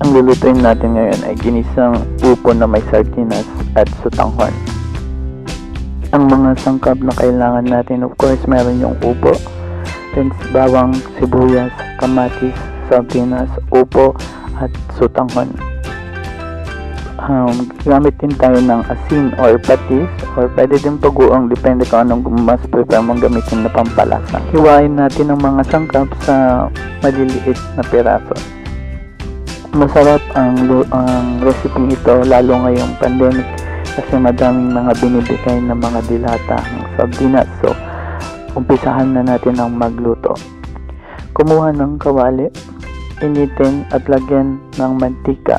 Ang lulutuin natin ngayon ay ginisang upo na may sardinas at sotanghon. Ang mga sangkap na kailangan natin, of course, meron yung upo, then bawang, sibuyas, kamatis, sardinas, upo, at sotanghon. Gamit din tayo ng asin or patis, or pwede din paguong, depende kung anong mas prefer mong gamitin na pampalasa. Hiwain natin ang mga sangkap sa maliliit na piraso. Masarap ang recipe ito, lalo ngayong pandemic, kasi madaming mga binibigay na mga dilata ng sardinas. So, umpisahan na natin ang magluto. Kumuha ng kawali, initin at lagyan ng mantika.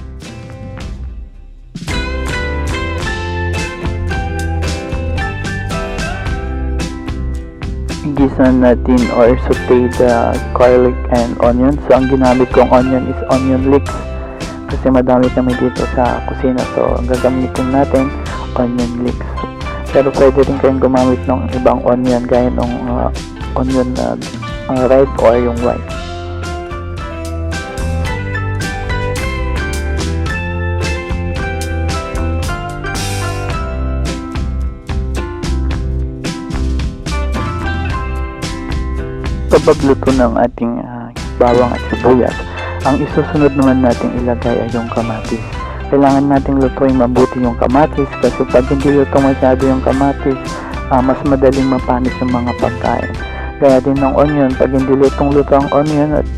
Igisa natin or saute the garlic and onion. So, ang ginamit kong onion is onion leeks kasi madami kami dito sa kusina. So, gagamitin natin onion leeks. Pero pwede rin kayong gumamit ng ibang onion gaya ng onion na red or yung white. Kapag luto ng ating bawang at sibuyas, ang isusunod naman nating ilagay ay yung kamatis. Kailangan nating lutuin mabuti yung kamatis kasi pag hindi luto masyado yung kamatis, mas madaling mapanis yung mga pagkain. Kaya din ng onion, pag hindi lutong-luto ang onion at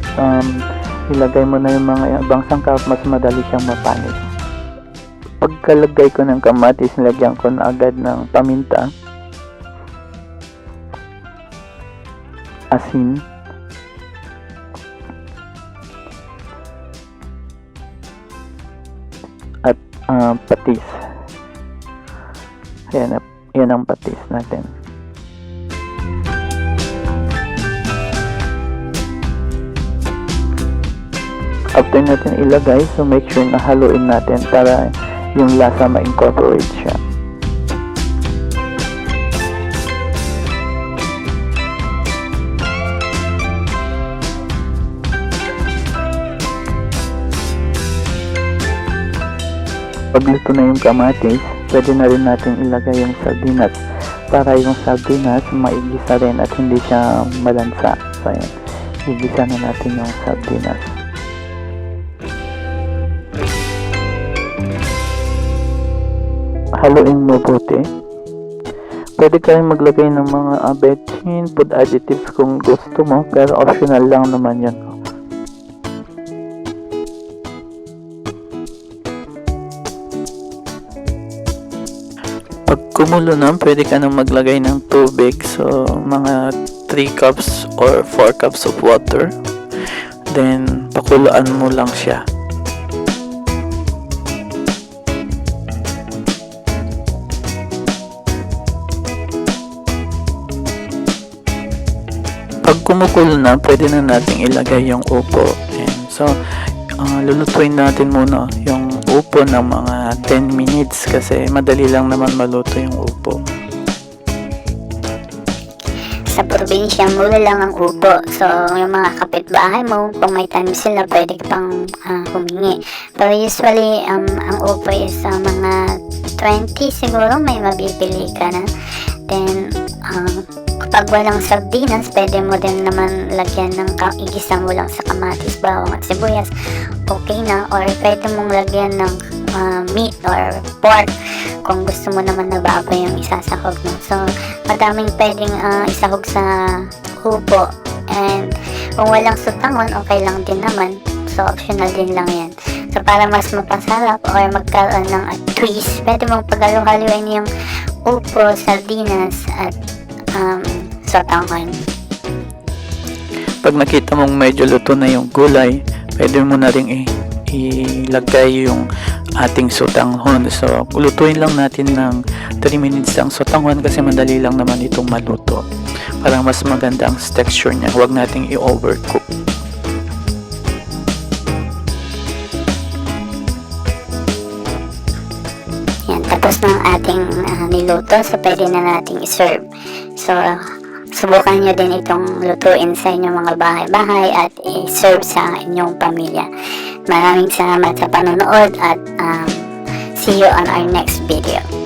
ilagay mo na yung mga ibang sangkap, mas madali siyang mapanis. Pagkalagay ko ng kamatis, nilagyan ko na agad ng paminta, asin, at patis. Yan ang patis natin. After natin ilagay, so make sure na haluin natin para yung lasa ma-incorporate siya. Pag luto na yung kamatis, pwede na rin natin ilagay yung sardinas para yung sardinas maigisa rin at hindi siya malansa. So ayan, igisa na natin yung sardinas. Haluin mo mabuti. Pwede kayong maglagay ng mga betchin, food additives kung gusto mo, pero optional lang naman yan. Pag kumulo na, pwede ka nang maglagay ng tubig. So, mga 3 cups or 4 cups of water. Then, pakuluan mo lang siya. Pag kumukulo na, pwede na nating ilagay yung upo. And so, lulutuin natin muna yung upo ng mga 10 minutes kasi madali lang naman maluto yung upo. Sa probinsya, mura lang ang upo. So, yung mga kapitbahay mo, kung may time sila, pwede ka pang humingi. Pero usually, ang upo is mga 20 siguro, may mabibili ka na. Then, kapag walang sardinas, pwede mo din naman lagyan ng igisa mo lang sa kamatis, bawang at sibuyas. Okay na. Or pwede mong lagyan ng meat or pork kung gusto mo naman na baboy yung isasahog mo. So, madaming pwedeng isahog sa upo. And kung walang sotanghon, okay lang din naman. So, optional din lang yan. So, para mas mapasarap or magkaroon ng twist, pwede mong paghalu-haluin yung upo, sardinas, at sotanghon. Pag nakita mong medyo luto na yung gulay, pwede mo na rin ilagay yung ating sotanghon. So, lutuin lang natin ng 3 minutes ang sotanghon kasi madali lang naman itong maluto. Para mas maganda ang texture niya. Huwag nating i-overcook. Yan, tapos ng ating niluto, so pwede na nating i-serve. So, subukan nyo din itong lutuin sa inyong mga bahay-bahay at i-serve sa inyong pamilya. Maraming salamat sa panonood at see you on our next video.